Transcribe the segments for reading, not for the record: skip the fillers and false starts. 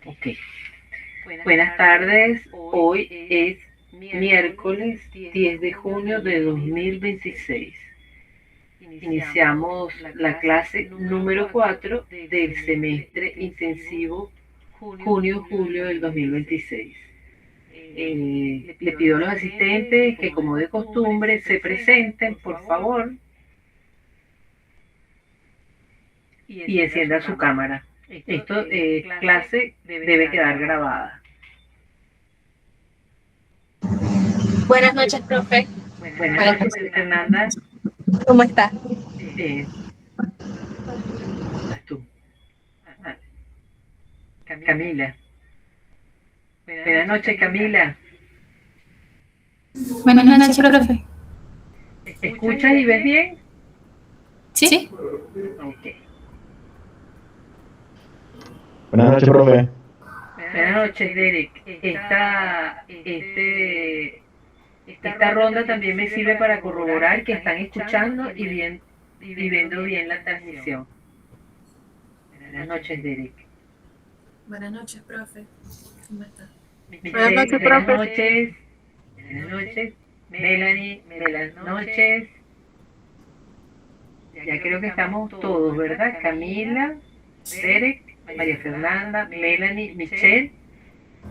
Ok. Buenas tardes. Hoy es miércoles 10 de junio de 2026. Iniciamos la clase número 4 del semestre intensivo junio-julio del 2026. Le pido a los asistentes que, como de costumbre, se presenten, por favor, y enciendan su cámara. Esta clase debe quedar grabada. Buenas noches, profe. Buenas noches, Fernanda. ¿Cómo está? Bien. ¿Estás tú? Ah, Camila. Buenas noches, Camila. Buenas noches, profe. ¿Escuchas y ves bien? ¿Sí? Ok. Buenas noches, profe. Buenas noches, Derek. Esta ronda también me sirve para corroborar que están escuchando y viendo bien la transmisión. Buenas noches, Derek. Buenas noches, profe. ¿Cómo está? Michelle, Buenas noches, buenas profe. noches. Buenas noches. Melanie, buenas noches. Ya creo que estamos todos, ¿verdad? Camila, Derek, María Fernanda, Melanie, Michelle.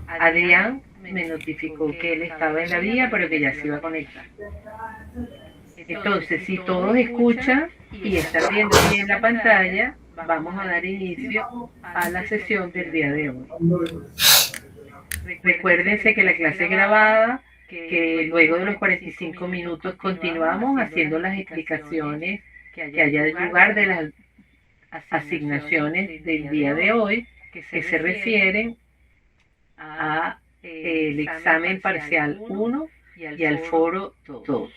Adrián me notificó que él estaba en la vía, pero que ya se iba a conectar. Entonces, si todos escuchan y están viendo bien la pantalla, vamos a dar inicio a la sesión del día de hoy. Recuérdense que la clase es grabada, que luego de los 45 minutos continuamos haciendo las explicaciones que haya de lugar de las asignaciones del día de hoy, que se refieren a el examen parcial 1 y al foro 2.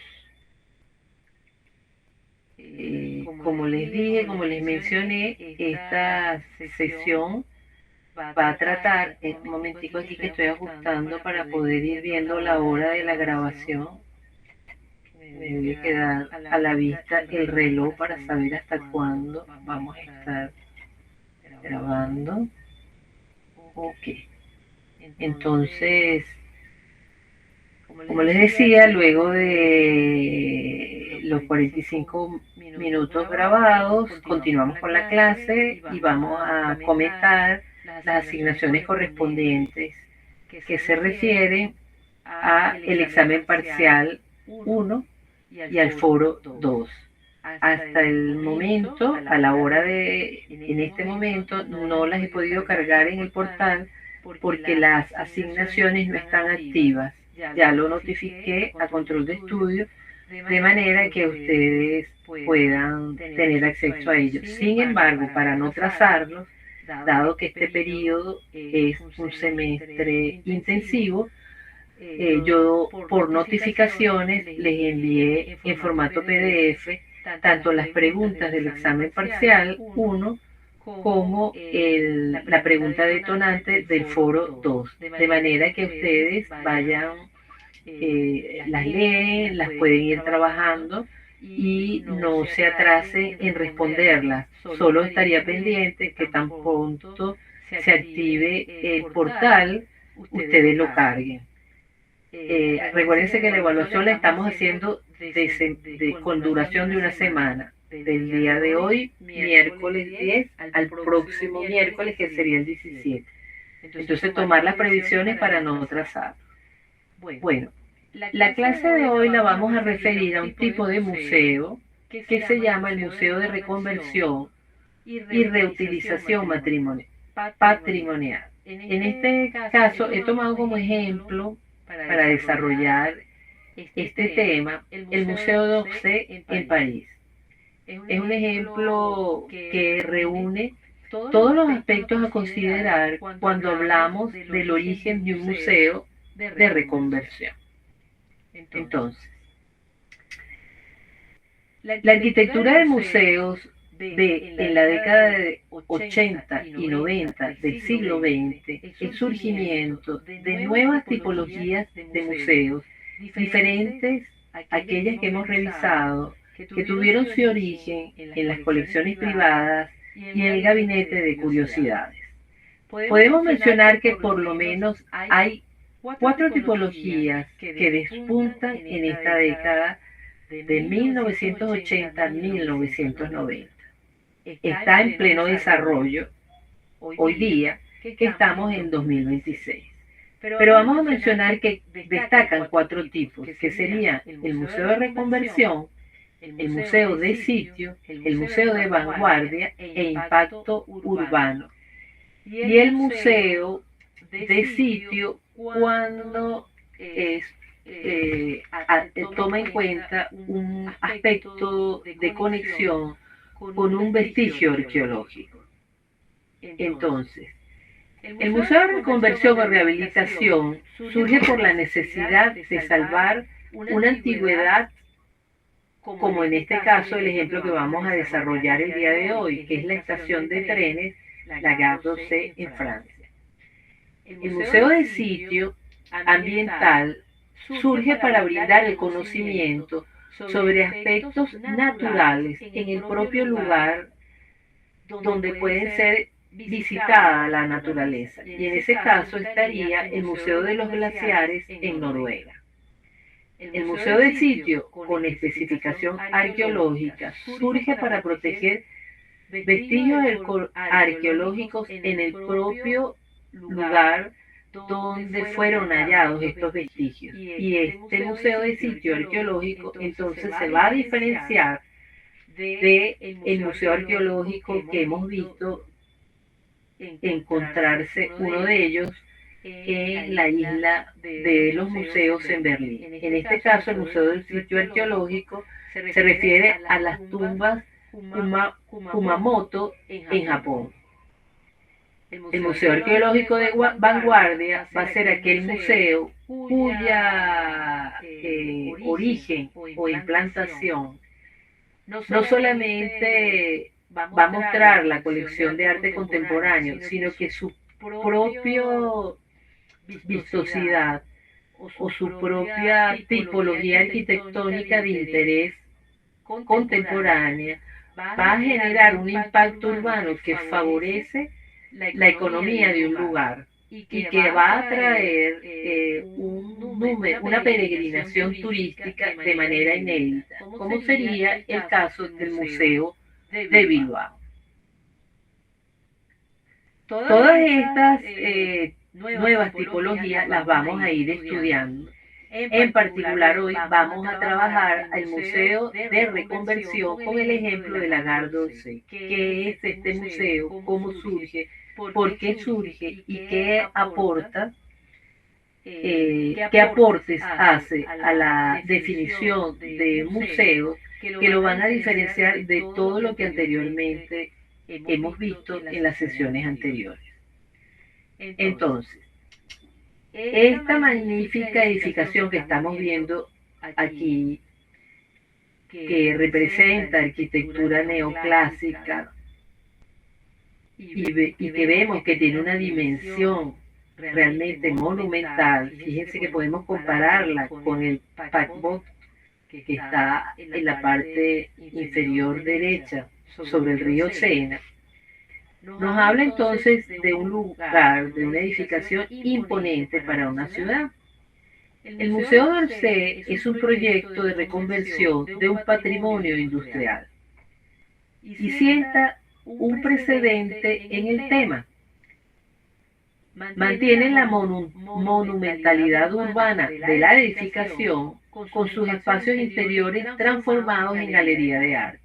Como les dije, como les mencioné, esta sesión va a tratar, un momentico aquí que estoy ajustando para poder ir viendo la hora de la grabación. Me debe quedar a la vista el reloj para saber hasta cuándo vamos a estar grabando. Ok. Entonces, como les decía, luego de los 45 minutos grabados, continuamos con la clase y vamos a comentar las asignaciones correspondientes que se refieren a el examen parcial 1 y al foro 2. Hasta el momento, a la hora en este momento, no las he podido cargar en el portal porque las asignaciones no están activas. Ya lo notifiqué a control de estudio de manera que ustedes puedan tener acceso a ellos. Sin embargo, para no trazarlos, dado que este periodo es un semestre intensivo, yo por notificaciones les envié en formato PDF tanto las preguntas del examen parcial 1 como la pregunta detonante del foro 2, de manera que ustedes vayan, las leen, las pueden ir trabajando y no se atrasen en responderlas. Solo estaría pendiente que tan pronto se active el portal, ustedes lo carguen. Recuérdense que la evaluación la estamos haciendo con duración de una semana, del día de hoy, miércoles 10, al próximo miércoles, que sería el 17. Entonces, tomar las previsiones para no trazar. Bueno, la clase de hoy la vamos a referir a un tipo de museo que se llama el Museo de Reconversión y Reutilización Patrimonial. En este caso, he tomado como ejemplo para desarrollar este tema el Museo d'Orsay en París. Es un ejemplo que reúne todos los aspectos a considerar cuando hablamos del origen de un museo de reconversión. Entonces, la arquitectura de museos en la década de 80 y 90 del siglo XX, el surgimiento de nuevas tipologías de museos, diferentes a aquellas que hemos revisado, que tuvieron su origen en las colecciones privadas y en el gabinete de curiosidades. Podemos mencionar que por lo menos hay cuatro tipologías que despuntan en esta década de 1980 a 1990. Está en pleno desarrollo hoy día, que estamos en 2026. Pero vamos a mencionar que destacan cuatro tipos, que serían el Museo de Reconversión, el Museo de Sitio, el Museo de Vanguardia e Impacto Urbano. Y el Museo de Sitio cuando toma en cuenta un aspecto de conexión con un vestigio arqueológico. Entonces, el Museo de Reconversión o Rehabilitación surge por la necesidad de salvar una antigüedad, como en este caso el ejemplo que vamos a desarrollar el día de hoy, que es la estación de trenes La Gare d'Orsay en Francia. El Museo de Sitio Ambiental surge para brindar el conocimiento sobre aspectos naturales en el propio lugar donde pueden ser visitada la naturaleza, y en ese caso estaría el Museo de los Glaciares en Noruega. El Museo de Sitio, con especificación arqueológica, surge para proteger vestigios arqueológicos en el propio lugar donde fueron hallados estos vestigios. Y este Museo de Sitio Arqueológico entonces se va a diferenciar del museo arqueológico que hemos visto encontrarse uno de ellos en la isla de los museos en Berlín. En este caso, el Museo del Sitio Arqueológico se refiere a las tumbas Kumamoto en Japón. El Museo Arqueológico de Vanguardia va a ser aquel museo cuya origen o implantación no solamente va a mostrar la colección de arte contemporáneo, sino que su propia vistosidad o su propia tipología arquitectónica de interés contemporánea va a generar un impacto urbano que favorece la economía de un lugar y que va a atraer una peregrinación turística de manera inédita, como sería el caso del Museo de Bilbao. Todas estas nuevas tipologías las vamos a ir estudiando. En particular, hoy vamos a trabajar al Museo de Reconversión con el ejemplo de la Gare d'Orsay. ¿Qué es este museo? ¿Cómo surge? ¿Por qué surge? ¿Y qué aporta? ¿Qué aportes hace a la definición de museo que lo van a diferenciar de todo lo que anteriormente hemos visto en las sesiones anteriores? Entonces, esta magnífica edificación que estamos viendo aquí, que representa arquitectura neoclásica y que vemos que tiene una dimensión realmente monumental, fíjense que podemos compararla con el Paquebot que está en la parte inferior derecha sobre el río Sena. Nos habla entonces de un lugar, de una edificación imponente para una ciudad. El Museo d'Orsay es un proyecto de reconversión de un patrimonio industrial y sienta un precedente en el tema. Mantiene la monumentalidad urbana de la edificación con sus espacios interiores transformados en galería de arte.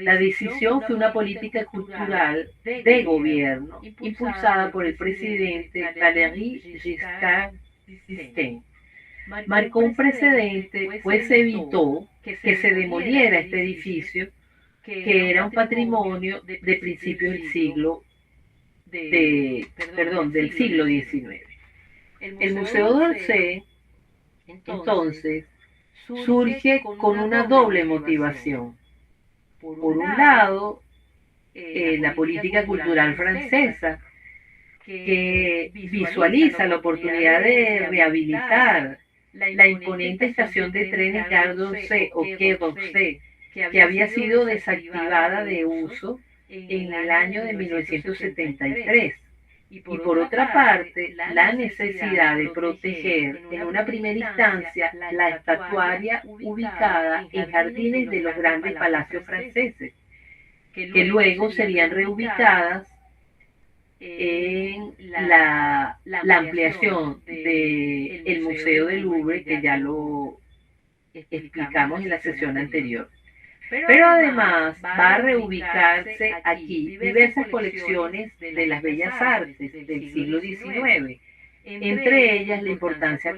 La decisión fue una política cultural de gobierno impulsada por el presidente Valéry Giscard d'Estaing. Marcó un precedente, pues evitó que se demoliera este edificio, que era un patrimonio de principios del siglo XIX. El Museo d'Orsay, entonces, surge con una doble motivación. Por un lado, la política cultural francesa, que visualiza la oportunidad de rehabilitar la imponente estación de trenes Gare d'Orsay o Quai d'Orsay, que había sido desactivada de uso en el año de 1973. Y por otra parte, la necesidad de proteger en una primera instancia la estatuaria ubicada en jardines de los grandes palacios franceses, que luego serían reubicadas en la ampliación del Museo del Louvre, que ya lo explicamos en la sesión anterior. Pero además va a reubicarse aquí diversas colecciones de las bellas artes del siglo XIX, entre ellas la importante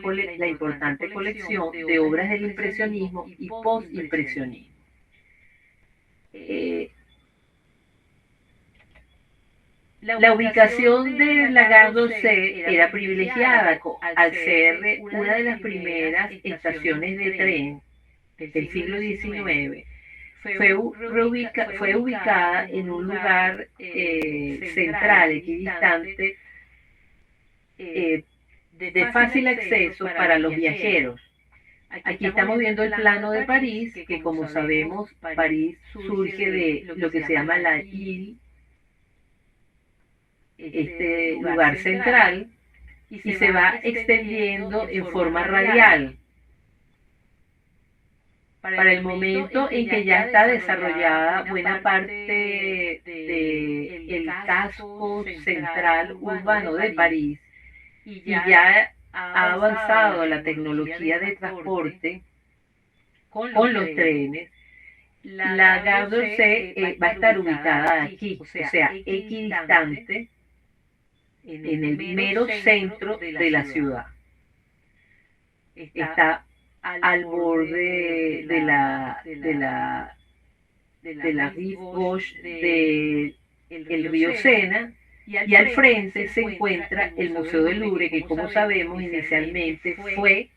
colección de obras del impresionismo y postimpresionismo. La ubicación de la Gare d'Orsay era privilegiada al ser una de las primeras estaciones de tren del siglo XIX. Fue ubicada en un lugar central, equidistante, de fácil acceso para los viajeros. Aquí estamos viendo el plano de París, que como sabemos, París surge de lo que se llama la Ile, este lugar central, y se va extendiendo en forma radial. Para el momento en que ya está desarrollada buena parte del casco central urbano de París y ya ha avanzado la tecnología de transporte con los trenes, la Gare d'Orsay va a estar ubicada aquí, o sea, equidistante en el mero centro de la ciudad. Está al borde de la rive gauche del río Sena, y al frente se encuentra el Museo del Louvre, que como sabemos inicialmente fue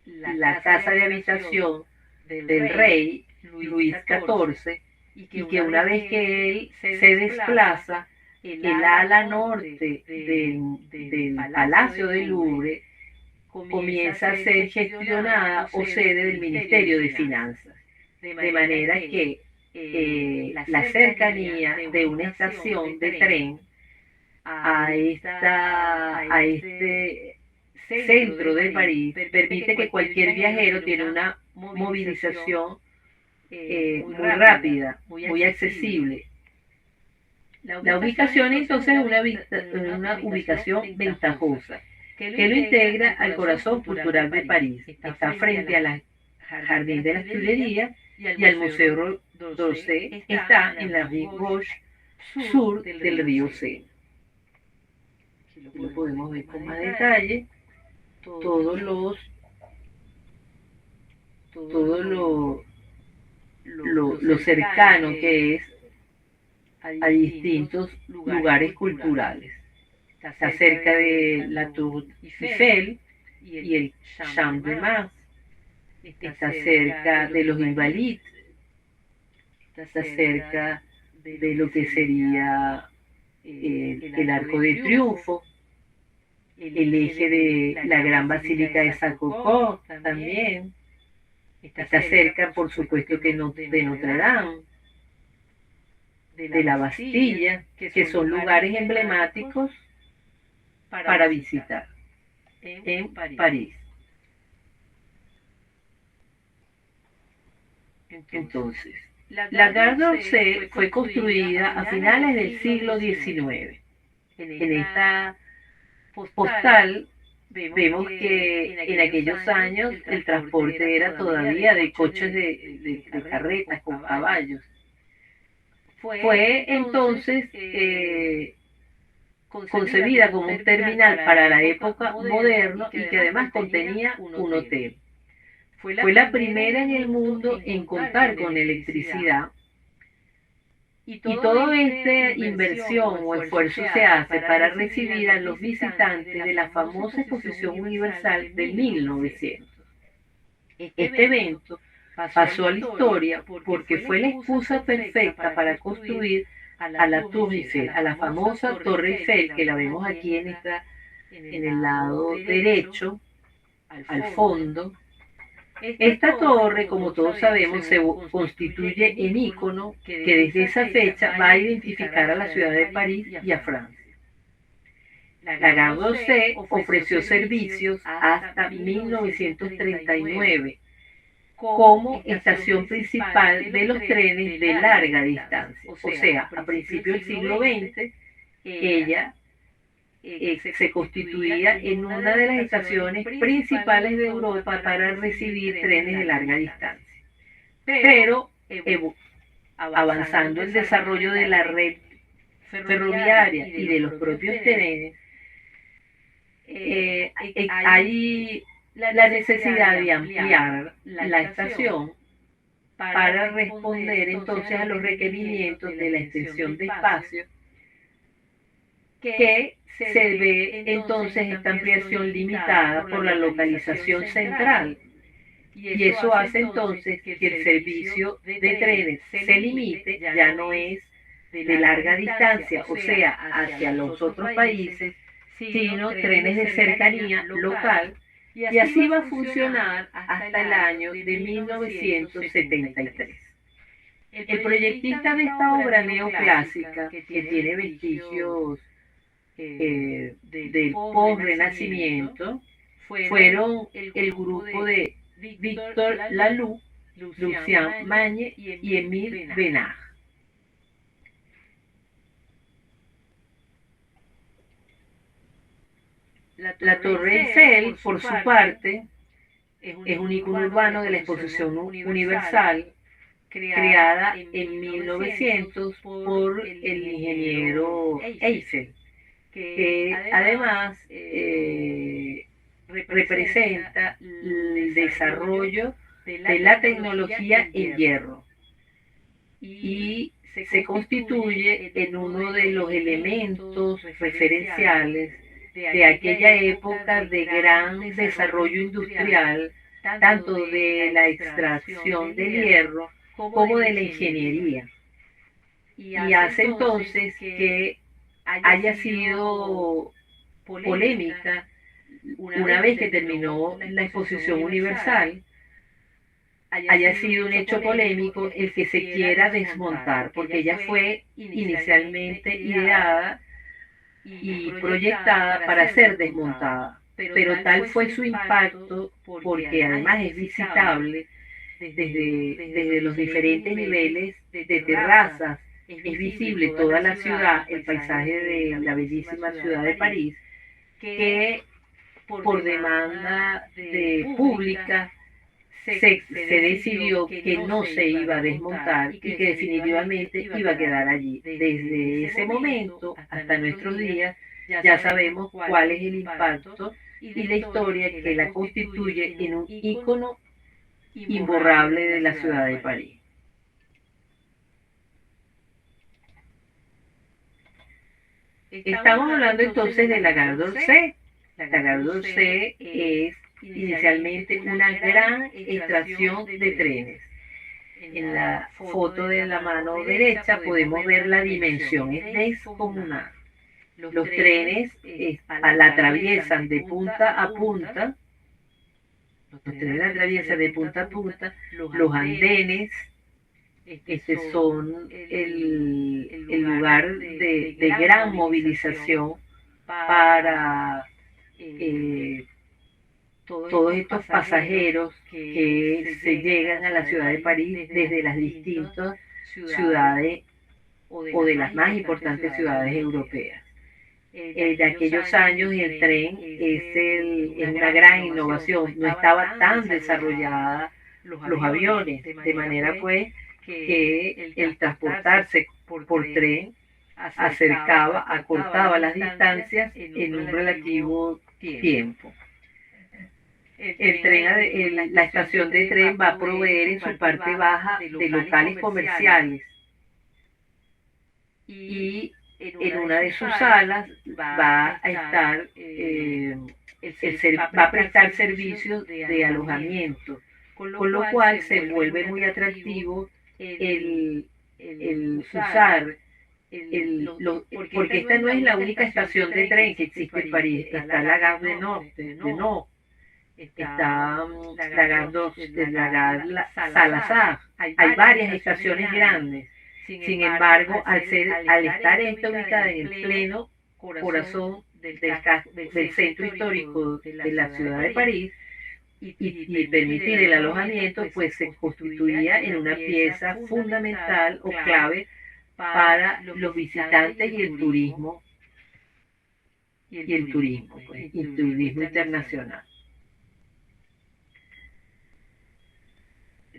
la casa de habitación del rey Luis XIV, y que una vez que él se desplaza, el ala norte del Palacio del Louvre comienza a ser gestionada o sede del Ministerio de Finanzas, de manera que la cercanía de una estación de tren a este centro de París permite que cualquier viajero tiene una movilización muy rápida, muy accesible. La ubicación entonces es una ubicación ventajosa, que lo integra al corazón cultural de París. Está frente al Jardín de las Tuileries y al Museo d'Orsay. Está en la rive gauche sur del río Sena. Aquí lo podemos ver con más detalle. Todo lo cercano que es a distintos lugares culturales. Está cerca de la Tour Eiffel y el Champ de Mars. Está cerca de los Invalides. Está cerca de lo que sería el Arco de Triunfo, el eje de la Gran Basílica de Sacré-Cœur también. Está cerca, por supuesto, de Notre Dame, de la Bastilla, que son lugares emblemáticos para visitar en París. Entonces, la Gare d'Orsay fue construida a finales del siglo XIX. En esta postal vemos que en aquellos años el transporte era todavía de coches de carretas con caballos. Fue entonces concebida como un terminal para la época moderna y que además contenía un hotel. Fue la primera en el mundo en contar con electricidad, y toda esta inversión o esfuerzo se hace para recibir a los visitantes de la famosa Exposición Universal de 1900. Este evento pasó a la historia porque fue la excusa perfecta para construir a la Tour Eiffel, a la famosa Torre Eiffel, que la vemos aquí en el lado derecho, al fondo. Esta torre, como todos sabemos, se constituye en ícono que desde esa fecha va a identificar a la ciudad de París y a Francia. La Gare d'Orsay ofreció servicios hasta 1939 como estación principal de los trenes de larga distancia. O sea, a principios del siglo XX, ella se constituía en una de las estaciones principales de Europa para recibir trenes de larga distancia. Pero avanzando el desarrollo de la red ferroviaria y de los propios trenes, hay la necesidad de ampliar la estación para responder entonces a los requerimientos de la extensión de espacio, que se ve entonces esta ampliación limitada por la localización central. Y eso hace entonces que el servicio de trenes se limite, ya no es de larga distancia, o sea, hacia los otros países, sino trenes de cercanía local, y así va a funcionar hasta el año de 1973. El proyectista de esta obra neoclásica, que tiene vestigios del post-renacimiento, fueron el grupo de Victor Laloux, Lucien Magne y Émile Benach. La Torre Eiffel, por su parte, es un icono urbano de la Exposición Universal, creada en 1900 por el ingeniero Eiffel, que además representa el desarrollo de la tecnología en hierro y se constituye en uno de los elementos referenciales de aquella época de gran desarrollo industrial, tanto de la extracción del hierro como de la ingeniería. Y hace entonces que haya sido polémica, una vez que terminó la Exposición Universal, haya sido un hecho polémico el que se quiera desmontar, porque ella fue inicialmente ideada y proyectada para ser desmontada, pero tal fue su impacto, porque además es visitable desde los diferentes niveles de terrazas, es visible toda la ciudad, el paisaje de la bellísima ciudad de París, que por demanda pública se decidió que no se iba a desmontar y que definitivamente iba a quedar allí. Desde ese momento hasta nuestros días ya sabemos cuál es el impacto y la historia que la constituye en un ícono imborrable de la ciudad de París. Estamos hablando entonces de la Gare d'Orsay. La Gare d'Orsay es inicialmente una gran estación de trenes. En la foto de la mano derecha podemos ver la dimensión, es descomunal. Los trenes la atraviesan de punta a punta, los andenes, son el lugar de gran movilización para todos estos pasajeros que se llegan a la ciudad de París desde las distintas ciudades o de las más importantes ciudades europeas. De aquellos años el tren es una gran innovación, no estaba tan desarrollada los aviones, de manera pues que el transportarse por tren acortaba las distancias en un relativo tiempo. La estación de tren va a proveer en su parte baja de locales comerciales y en una de sus salas va a estar va a prestar servicios de alojamiento, con lo cual se vuelve muy atractivo el usar porque esta no es la única estación de tren que existe en París. Está la Gare de Nord, está la Gare Salazar. Hay varias estaciones grandes. Sin embargo, al estar esta ubicada en el pleno corazón del centro histórico de la ciudad de París y permitir el alojamiento, pues se constituía en una pieza fundamental o clave para los visitantes y el turismo pues, y el turismo internacional.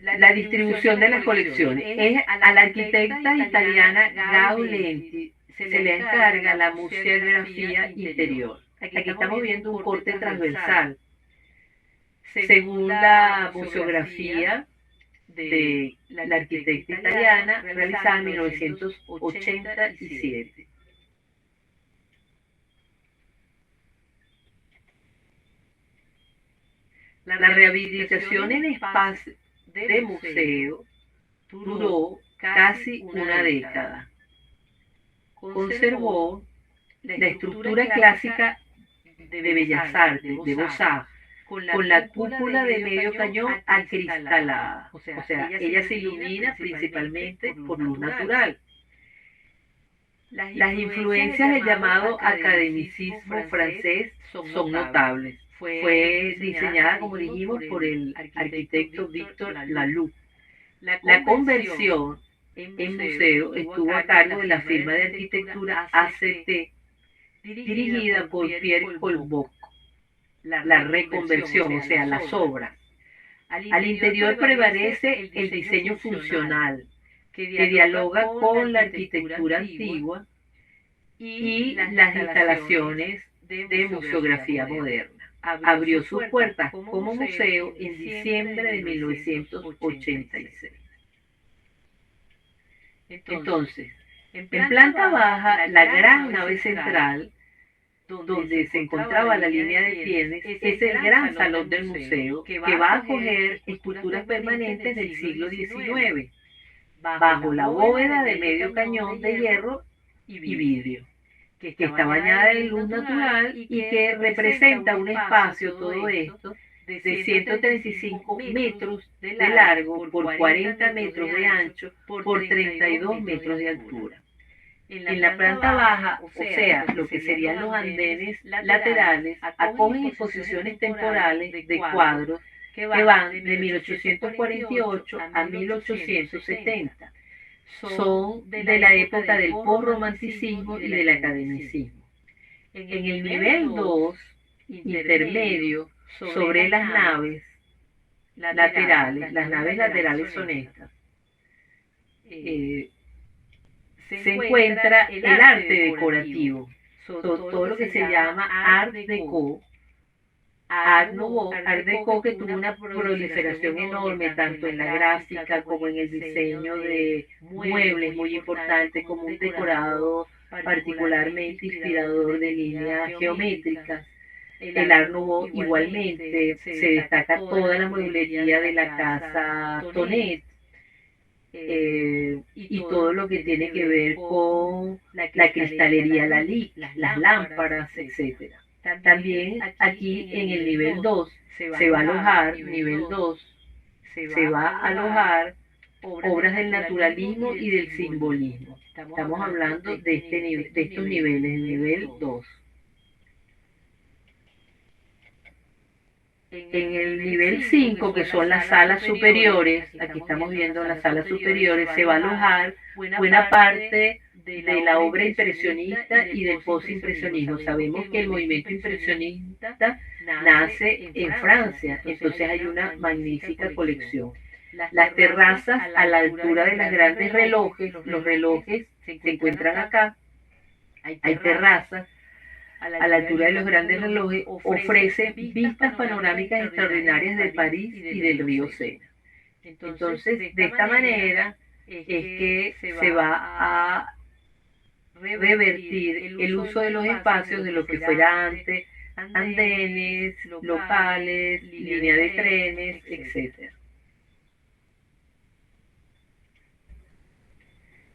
La distribución de las colecciones es a la arquitecta italiana Gao Lenti se le encarga la museografía interior. Aquí estamos viendo un corte transversal. Según la museografía de la arquitecta italiana realizada en 1987. La rehabilitación en espacio de museo duró casi una década. Conservó la estructura clásica de Bellas Artes, de Beaux-Arts, con la cúpula de medio cañón acristalada. O sea, ella se ilumina principalmente por luz natural. Las influencias del llamado academicismo francés son notables. Fue diseñada, como dijimos, por el arquitecto Victor Laloux. La conversión en museo estuvo a cargo de la firma de arquitectura ACT, dirigida por Pierre Colbocq. La reconversión, o sea, las obras. Al interior prevalece el diseño funcional, que dialoga con la arquitectura antigua y las instalaciones de museografía moderna. Abrió sus puertas como museo en diciembre de 1986. Entonces, en planta baja, la gran nave central, donde se encontraba la línea de tienes, es el gran salón del museo que va a acoger esculturas permanentes del siglo XIX, bajo la bóveda de medio cañón de hierro y vidrio, que está bañada de luz natural y que representa un espacio, todo esto, de 135 metros de largo por 40 metros de ancho por 32 metros de altura. En la planta baja, o sea, lo que serían los andenes laterales, acogen exposiciones temporales de cuadros que van de 1848 a 1870. Son de la época del posromanticismo y del academicismo. En el nivel 2, intermedio, sobre las naves laterales son estas, se encuentra el arte decorativo, todo lo que se llama Art Deco, Art Nouveau, Art Deco, que tuvo una proliferación enorme tanto en la gráfica como en el diseño de muebles, muy importante, como un decorado particularmente inspirador de líneas geométricas. El Art Nouveau igualmente se destaca toda la mueblería de la casa Tonet, y todo lo que tiene que ver con la cristalería Lalique, las lámparas, etc. También aquí en el nivel 2 se va a alojar, obras del naturalismo y del simbolismo. Estamos hablando de estos niveles, el nivel 2. En el nivel 5, que son las salas superiores, aquí estamos viendo las salas superiores, se va a alojar buena parte de la obra impresionista y del postimpresionismo. Sabemos que el movimiento impresionista nace en Francia, entonces hay una magnífica colección. Las terrazas a la altura de los grandes relojes, los relojes se encuentran acá, hay terrazas a la altura de los grandes relojes, ofrece vistas panorámicas extraordinarias de París y del río Sena. Entonces, de esta manera es que se va a revertir el uso de los espacios de lo que fuera antes, andenes, locales, línea de trenes, etc.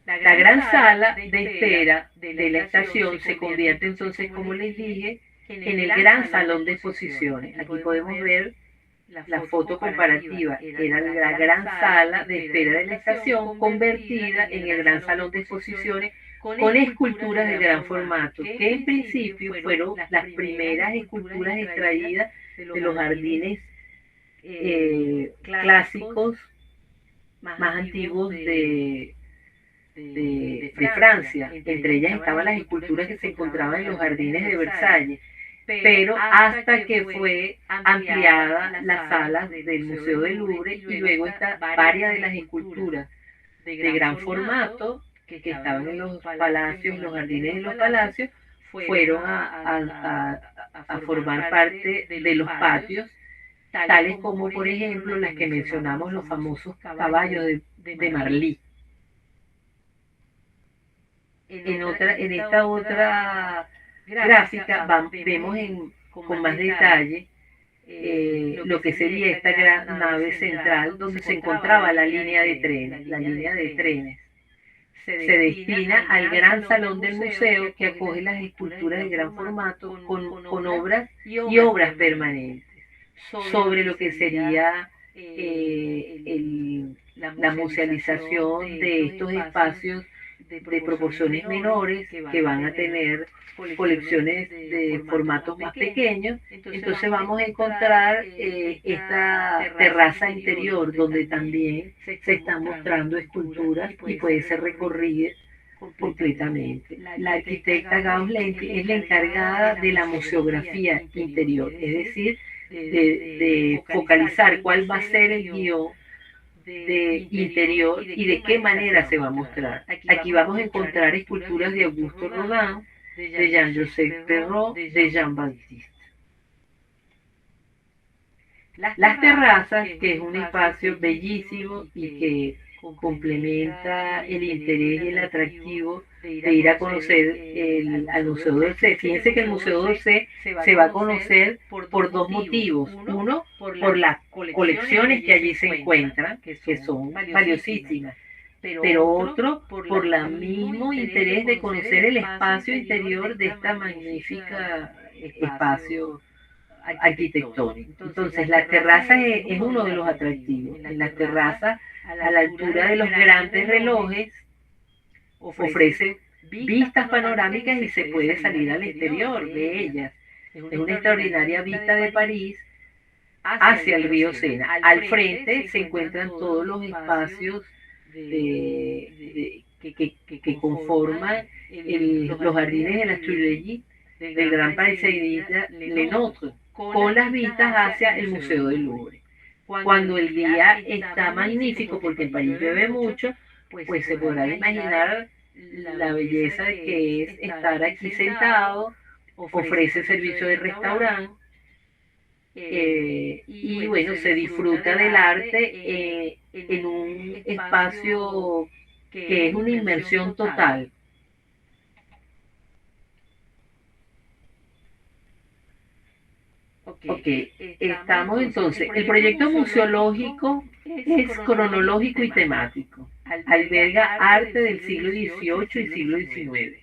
La gran sala de espera de la estación se convierte entonces, como les dije, en el gran salón de exposiciones. Aquí podemos ver la foto comparativa. Era la gran sala de espera de la estación convertida en el gran salón de exposiciones con esculturas de gran formato, que en principio fueron las primeras esculturas extraídas de los jardines clásicos más antiguos de Francia. Entre ellas estaban las esculturas que se encontraban en los jardines de Versalles, pero hasta que fue ampliada las salas del Museo del Louvre, y luego varias de las esculturas de gran formato que estaban en los palacios, en los jardines de los palacios, fueron a formar parte de los patios, tales como por ejemplo las que mencionamos, los famosos caballos de Marly. En esta otra gráfica vemos con más detalle lo que sería esta gran nave central donde se encontraba la línea de trenes. La línea de trenes se destina al gran salón del museo, que acoge las esculturas de gran formato con obras y obras permanentes sobre lo que sería la musealización de estos espacios de proporciones menores, que van a tener colecciones de formatos más pequeños. Entonces vamos a encontrar esta terraza interior donde también se están mostrando esculturas y puede ser recorrida completamente. La arquitecta Gauss-Lenti es la encargada de la museografía interior, es decir, de focalizar cuál va a ser el guión de interior y de qué manera se va a mostrar. Aquí vamos a encontrar esculturas de Auguste Rodin, de Jean-Joseph Perrault, de Jean Baptiste. Las terrazas, que es un espacio bellísimo y que complementa el interés y el atractivo de ir a conocer al Museo d'Orsay. Fíjense que el Museo d'Orsay se va a conocer por dos motivos. Uno, por las colecciones que allí se encuentran, que son valiosísimas, pero otro, por el mismo interés de conocer el espacio interior de esta magnífica espacio arquitectónico. Entonces, la terraza es uno de los atractivos. En la terraza, a la altura de los grandes relojes, ofrece vistas panorámicas y se puede salir al exterior de ellas. Es una extraordinaria vista de París hacia el río Sena. Al frente se encuentran todos los espacios que conforman los jardines de la Tuileries, del Gran Palais de Lenotre, con las vistas hacia el Museo del Louvre. Cuando el día está magnífico, porque en París llueve mucho, pues se podrá imaginar la belleza que es estar aquí sentado. Ofrece servicio de restaurante, y bueno, se disfruta del arte en un espacio que es una inmersión total. Ok, estamos entonces. El proyecto museológico es cronológico y temático. Alberga arte del siglo XVIII y siglo XIX.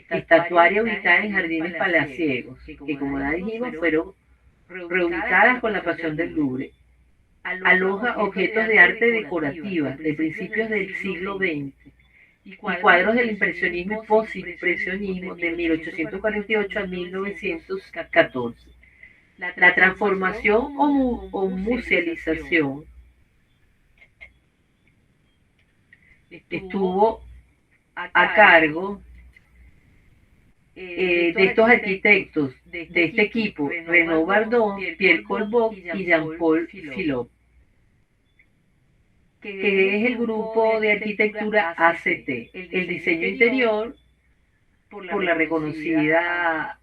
Estatuaria ubicada en jardines palaciegos, que como ya dijimos fueron reubicadas con la Pasión del Louvre. Aloja objetos de arte decorativa de principios del siglo XX y cuadros del impresionismo y postimpresionismo de 1848 a 1914. La transformación o musealización estuvo a cargo de estos arquitectos, de este equipo: Renaud Bardon, Pierre Colbot y Jean-Paul Philop, que es el grupo de arquitectura ACT. El diseño interior, por la reconocida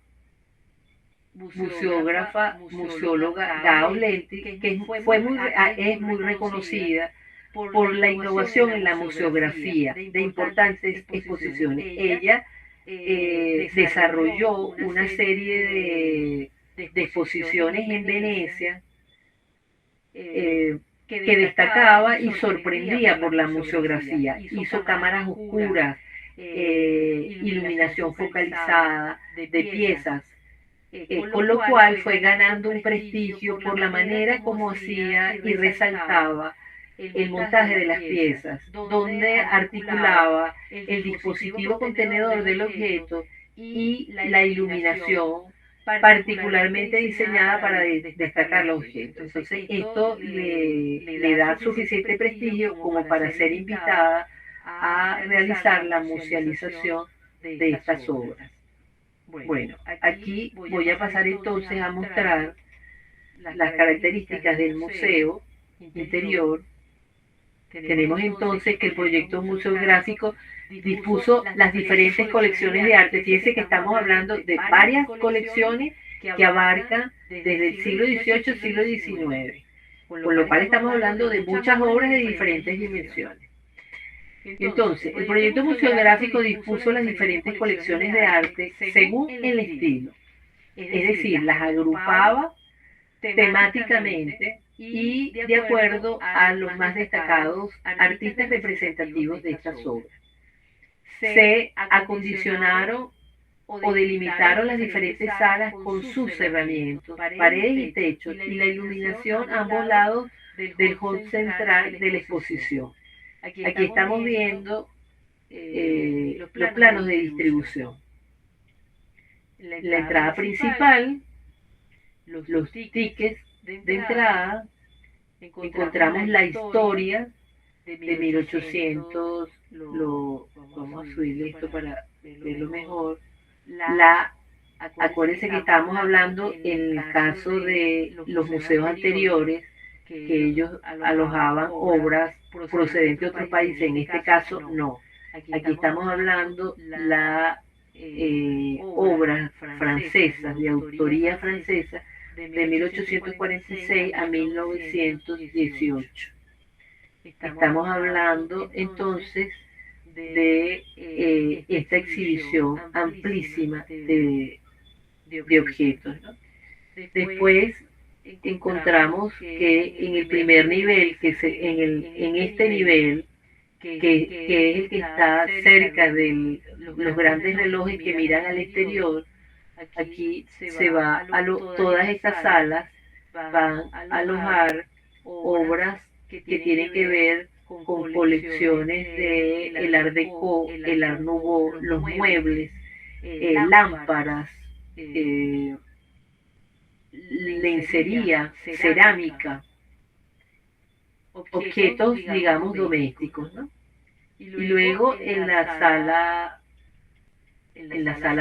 museóloga Gauss-Lenti, que es muy reconocida por la innovación en la museografía de importantes exposiciones. Ella desarrolló una serie de exposiciones en Venecia que destacaba y sorprendía por la museografía. Hizo cámaras oscuras, iluminación focalizada de piezas, con lo cual fue ganando un prestigio por la manera como hacía y resaltaba el montaje de las piezas, donde articulaba el dispositivo contenedor del objeto y la iluminación particularmente diseñada para destacar el objeto. Entonces, esto le da suficiente prestigio como para ser invitada a realizar la musealización de estas obras. Bueno, aquí voy a pasar entonces a mostrar las características del museo interior. Tenemos entonces que el proyecto museográfico dispuso las diferentes colecciones de arte. Fíjense que estamos hablando de varias colecciones que abarcan desde el siglo XVIII al siglo XIX, con lo cual estamos hablando de muchas obras de diferentes dimensiones. Entonces, el proyecto museográfico dispuso las diferentes colecciones de arte según el estilo, es decir, las agrupaba temáticamente y de acuerdo a los más destacados artistas representativos de estas obras. Se acondicionaron o delimitaron las diferentes salas con sus cerramientos, paredes y techos, y la iluminación a ambos lados del hall central de la exposición. Aquí estamos viendo los planos de distribución. La entrada principal, los tickets de entrada, encontramos la historia de 1800, vamos a subirle esto para verlo mejor. Acuérdense que estábamos hablando en el caso de los museos anteriores, que ellos alojaban obras procedentes de otros países, en este caso no. Aquí estamos hablando la obras francesas, de autoría francesa, de 1846 a 1918. Estamos hablando entonces de esta exhibición amplísima de objetos, ¿no? Después encontramos que en el primer nivel, en este nivel, que es el que está cerca de los grandes relojes que miran al exterior, aquí se va todas estas salas van a alojar obras que tienen que ver con colecciones de el Art Deco, el Art Nouveau, los muebles, lámparas, lencería, cerámica, objetos, digamos, domésticos, ¿no? Y luego en la sala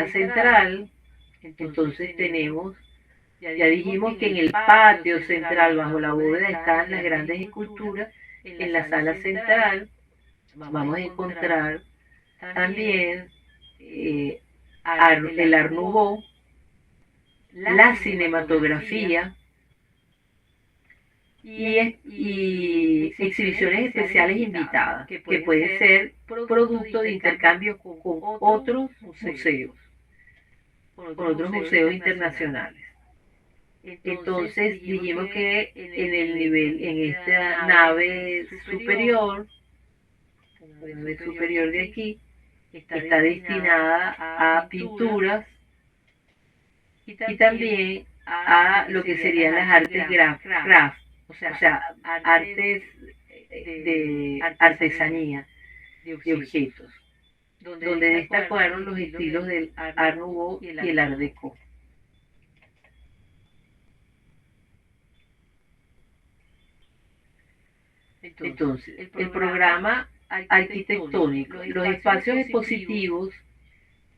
central, entonces tenemos, ya dijimos que en el patio central, bajo la bóveda, están las grandes esculturas. En la sala central vamos a encontrar también el Art Nouveau, la cinematografía y exhibiciones especiales invitadas, que pueden ser producto de intercambio con otros museos, internacionales. Entonces dijimos que en el nivel, en esta nave superior de aquí, está destinada a pinturas y también a lo que serían las artes craft, o sea, artes de artesanía de objetos, donde destacaron los estilos del Art Nouveau y el Art Deco. Entonces, el programa arquitectónico, los espacios expositivos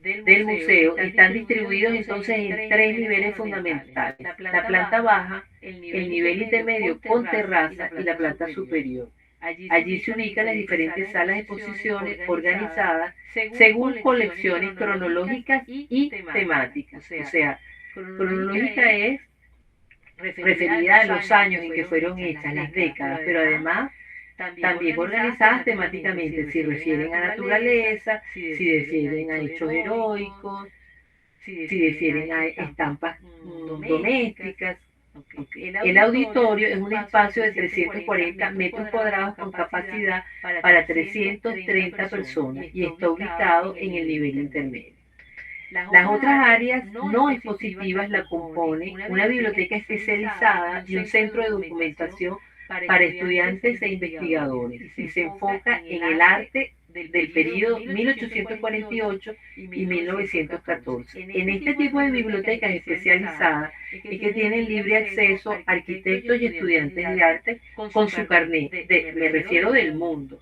del museo están distribuidos entonces en tres niveles fundamentales: la planta baja, el nivel intermedio con terraza y la planta superior. Allí se ubican las diferentes salas de exposiciones organizadas según colecciones cronológicas y temáticas. O sea, cronológica es referida a los años en que fueron hechas, las décadas, pero además también organizadas temáticamente, si refieren a naturaleza, si refieren a hechos heroicos, si refieren a estampas domésticas. El auditorio es un espacio de 340 metros cuadrados con capacidad para 330 personas y está ubicado en el nivel intermedio. Las otras áreas no expositivas la componen una biblioteca especializada y un centro de documentación para estudiantes e investigadores y se enfoca en el arte del periodo 1848 y 1914. En este tipo de bibliotecas especializadas es que tienen libre acceso arquitectos y estudiantes de arte con su carnet, me refiero del mundo,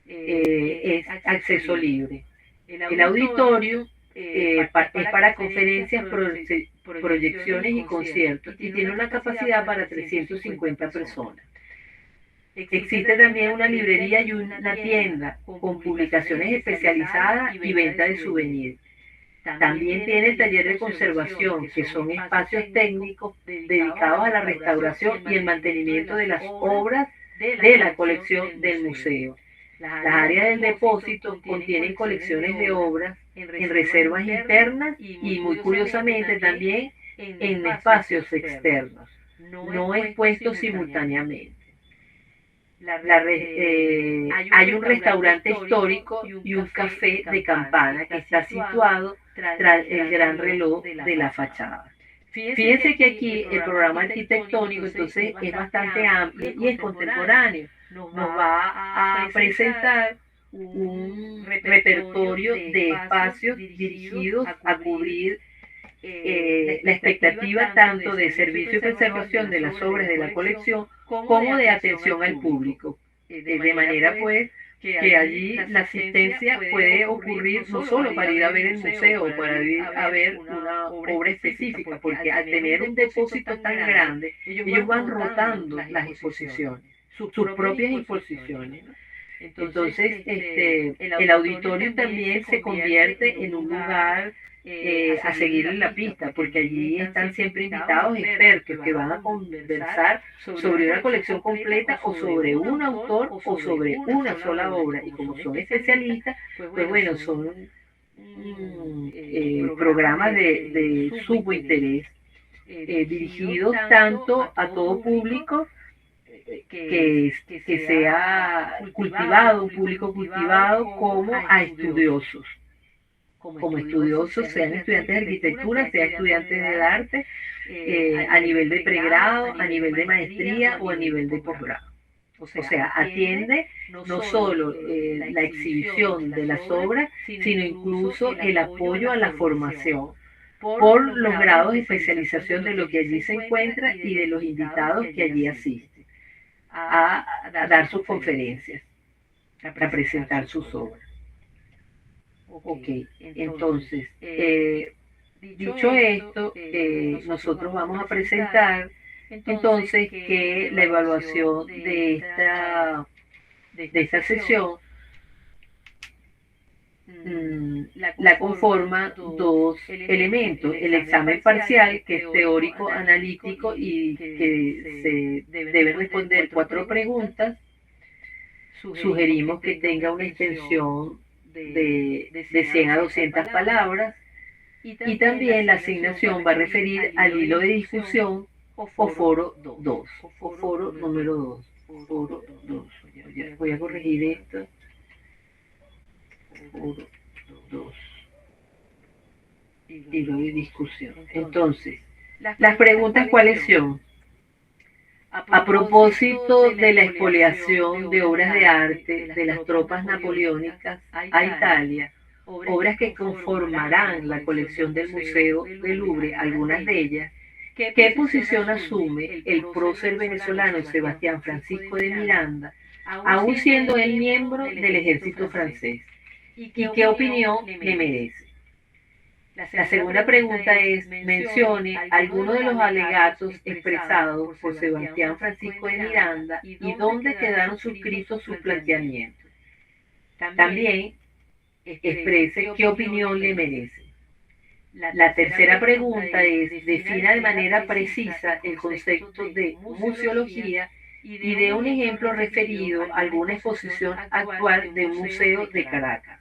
es acceso libre. El auditorio es para conferencias, proyecciones y conciertos y tiene una capacidad para 350 personas. Existe también una librería y una tienda con publicaciones especializadas y venta de souvenirs. También tiene el taller de conservación, que son espacios técnicos dedicados a la restauración y el mantenimiento de las obras de la colección del museo. Las áreas del depósito contienen colecciones de obras en reservas internas y, muy curiosamente, también en espacios externos, no expuestos simultáneamente. Hay un restaurante histórico y un café de campana que está situado tras el gran reloj de la fachada. Fíjense que aquí el programa arquitectónico entonces es bastante amplio y es contemporáneo. Nos va a presentar un repertorio de espacios dirigidos a cubrir la expectativa tanto de servicio y preservación de las obras de la colección como de atención al público. De manera pues que allí la asistencia puede ocurrir no solo para ir a ver el museo o para ir a ver una obra específica, porque al tener un depósito tan grande, ellos van rotando las exposiciones, sus propias exposiciones, ¿no? Entonces, el auditorio también se convierte en un lugar a seguir en la pista, porque allí están siempre invitados expertos que van a conversar sobre una colección completa o sobre un autor o sobre una sola obra. Y como son especialistas, pues bueno, son programas de sumo interés, dirigidos tanto a todo público que sea cultivado, un público cultivado, como a estudiosos. Como estudiosos, sean estudiantes de arquitectura, sean estudiantes de arte, a nivel de pregrado, a nivel de maestría o a nivel de posgrado. O sea, atiende no solo la exhibición de las obras, sino incluso el apoyo a la formación por los grados de especialización de lo que allí se encuentra y de los invitados que allí asisten a dar sus conferencias, a presentar sus obras. Ok, entonces, dicho esto, nosotros vamos a presentar entonces que la evaluación de esta sesión la conforma dos elementos: el examen parcial, que es teórico, analítico y que se deben responder 4 preguntas. Sugerimos que tenga una extensión de 100 a 200 palabras, y también la asignación va a referir al hilo de discusión o foro 2, o foro número 2, foro 2. Voy a corregir esto. Foro 2, hilo de discusión. Entonces, las preguntas, ¿cuáles son? A propósito de la expoliación de obras de arte de las tropas napoleónicas a Italia, obras que conformarán la colección del Museo del Louvre, algunas de ellas, ¿qué posición asume el prócer venezolano Sebastián Francisco de Miranda, aún siendo él miembro del ejército francés? ¿Y qué opinión le merece? La segunda pregunta es: mencione algunos de los alegatos expresados por Sebastián Francisco de Miranda y dónde quedaron suscritos sus planteamientos. También exprese qué opinión le merece. La tercera pregunta es: defina de manera precisa el concepto de museología y dé un ejemplo referido a alguna exposición actual de un museo de Caracas.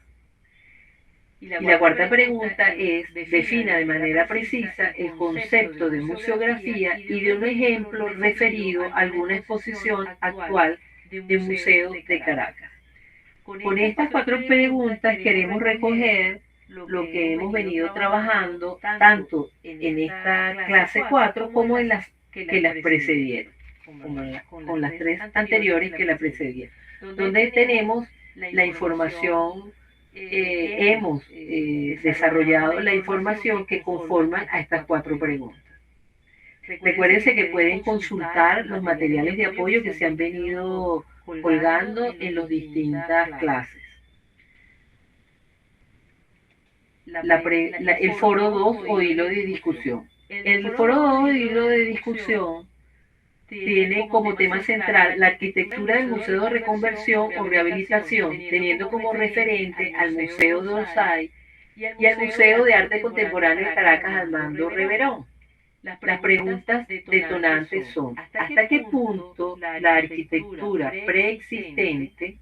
Y la cuarta pregunta es: defina de manera precisa el concepto de museografía y de un ejemplo referido a alguna exposición actual de un museo de Caracas. Con estas 4 preguntas queremos recoger lo que hemos venido trabajando tanto en esta clase 4 como en las que las precedieron. con las tres anteriores que la precedían, donde tenemos la información, hemos desarrollado la información que conforman a estas cuatro preguntas. Recuérdense que pueden consultar los materiales de apoyo que se han venido colgando en las distintas clases. El foro 2 o hilo de discusión. El foro 2 o hilo de discusión tiene como tema central la arquitectura del Museo de Reconversión o Rehabilitación, teniendo como referente al Museo de Orsay y al Museo de Arte Contemporáneo de Caracas Armando Reverón. Las preguntas detonantes son: ¿hasta qué punto la arquitectura preexistente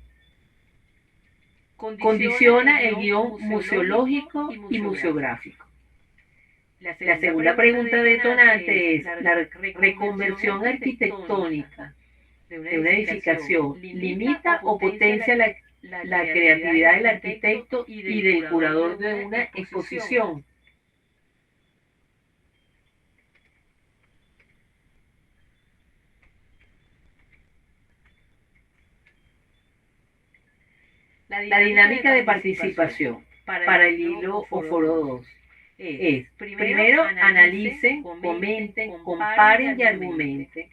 condiciona el guión museológico y museográfico? La segunda pregunta detonante es: ¿la reconversión arquitectónica de una edificación limita o potencia la creatividad del arquitecto y del curador de una exposición? La dinámica de participación para el hilo o foro 2 es: primero analicen, comenten, comparen y argumenten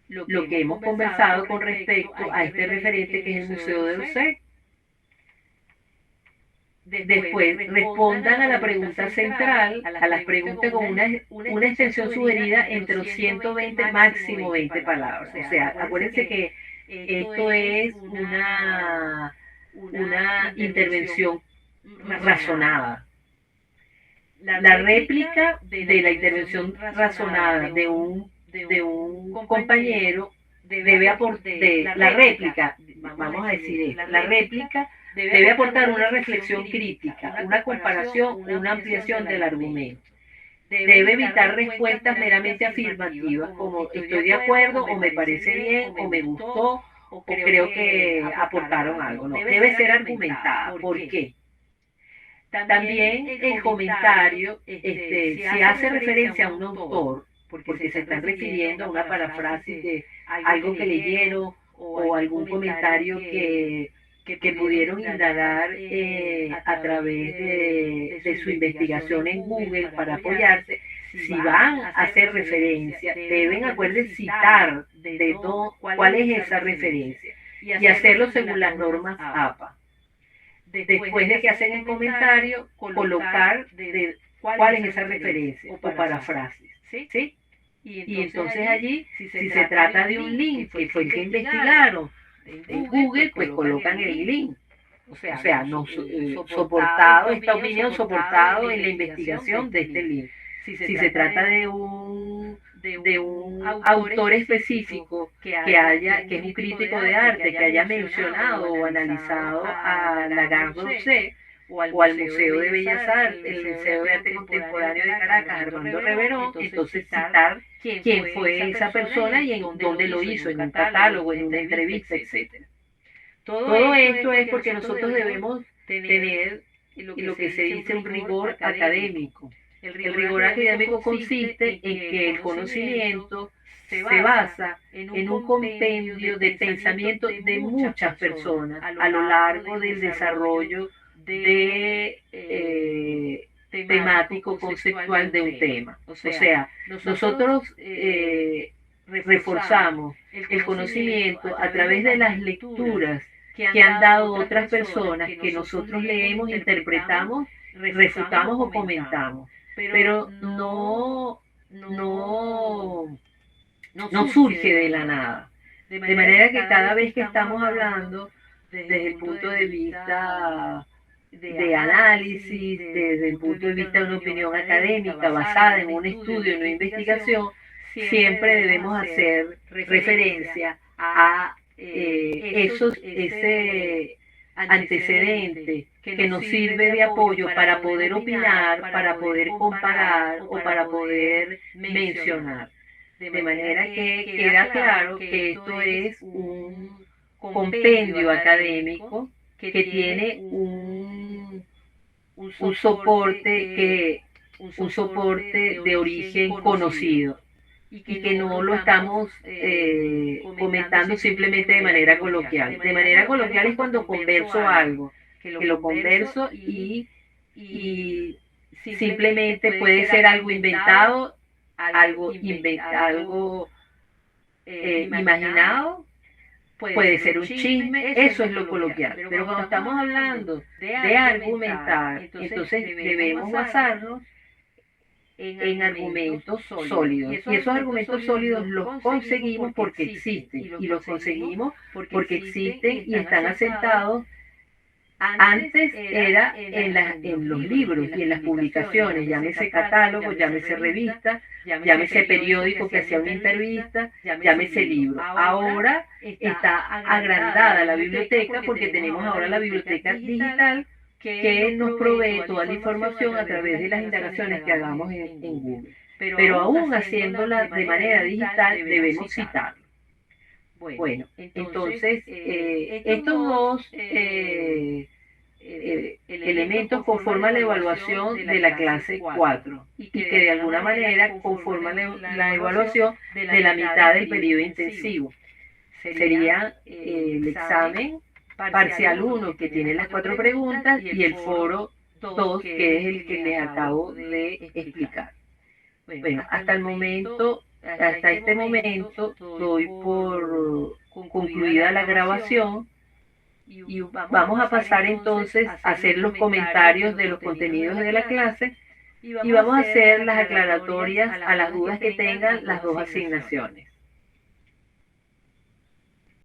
lo que hemos conversado con respecto a este referente que es el Museo de Orsay. Después respondan a la pregunta central, a las preguntas con una extensión sugerida entre los 120 máximo 20 palabras. O sea, acuérdense que esto es una intervención razonada. La réplica de la intervención razonada de un compañero debe aportar, la réplica, vamos a decir esto, la réplica debe aportar una reflexión crítica, una comparación, una ampliación del argumento. Debe evitar respuestas meramente afirmativas como estoy de acuerdo, o me parece bien, o me gustó, o creo que aportaron algo. No, debe ser argumentada. ¿Por qué? También el comentario, si hace referencia a un autor, porque se están refiriendo a una paráfrasis de algo que leyeron o algún comentario que pudieron indagar a través de su investigación en Google para apoyarse. Si van a hacer referencia, deben, acuérdense, citar cuál es esa referencia y hacerlo según las normas APA. Después de que hacen el comentario, colocar cuál es esa referencia o paráfrasis, ¿sí? Y entonces allí, si se trata de un link que fue el que investigaron en Google, pues colocan el link. O sea, no soportado, esta opinión soportado en la investigación de este link. Si se trata de un autor específico que es un crítico de arte, que haya mencionado o analizado a Lagrange o al Museo de Bellas Artes, el Museo de Arte Contemporáneo de Caracas, Armando Reverón, entonces citar quién fue esa persona y en dónde lo hizo, en un catálogo, en una entrevista, etc. Todo esto es porque nosotros debemos tener lo que se dice un rigor académico. El rigor académico consiste en que el conocimiento se basa en un compendio de pensamiento de muchas personas a lo largo del desarrollo temático conceptual de un tema. O sea, nosotros reforzamos el conocimiento a través de las lecturas que han dado otras personas, que nosotros leemos, interpretamos, refutamos o comentamos. Pero no surge de la nada. De manera que cada vez que estamos hablando desde el punto de vista de análisis, desde el punto de vista de una opinión académica basada en un estudio, en una investigación, siempre debemos hacer referencia a ese antecedente que nos sirve de apoyo para poder opinar, para poder comparar o para poder mencionar. De manera que queda claro que esto es un compendio académico que tiene un soporte de origen conocido. y que no lo estamos comentando simplemente de manera coloquial. De manera coloquial es cuando converso algo, que lo converso y simplemente puede ser algo inventado, algo imaginado, puede ser un chisme, eso es lo coloquial. Pero cuando estamos hablando de argumentar, entonces debemos basarnos en argumentos sólidos. Y esos argumentos sólidos los conseguimos porque existen. Y los conseguimos porque existen y están asentados. Antes era en los libros y en las publicaciones, llámese catálogo, llámese revista, llámese periódico que hacía una entrevista, llámese libro. Ahora está agrandada la biblioteca porque tenemos ahora la biblioteca digital que nos provee toda la información a través de las indagaciones que hagamos en Google. Pero aún haciéndola de manera digital debemos citarlo. Bueno, entonces estos dos elementos conforman la evaluación de la clase 4 y que de alguna manera conforman la evaluación de la mitad del periodo intensivo. Sería el examen parcial 1 que tiene las 4 preguntas y el foro 2 que es el que les acabo de explicar. Bueno, hasta este momento doy por concluida la grabación y vamos a pasar entonces a hacer los comentarios de los contenidos de la clase y vamos a hacer las aclaratorias a las dudas que tengan las dos asignaciones.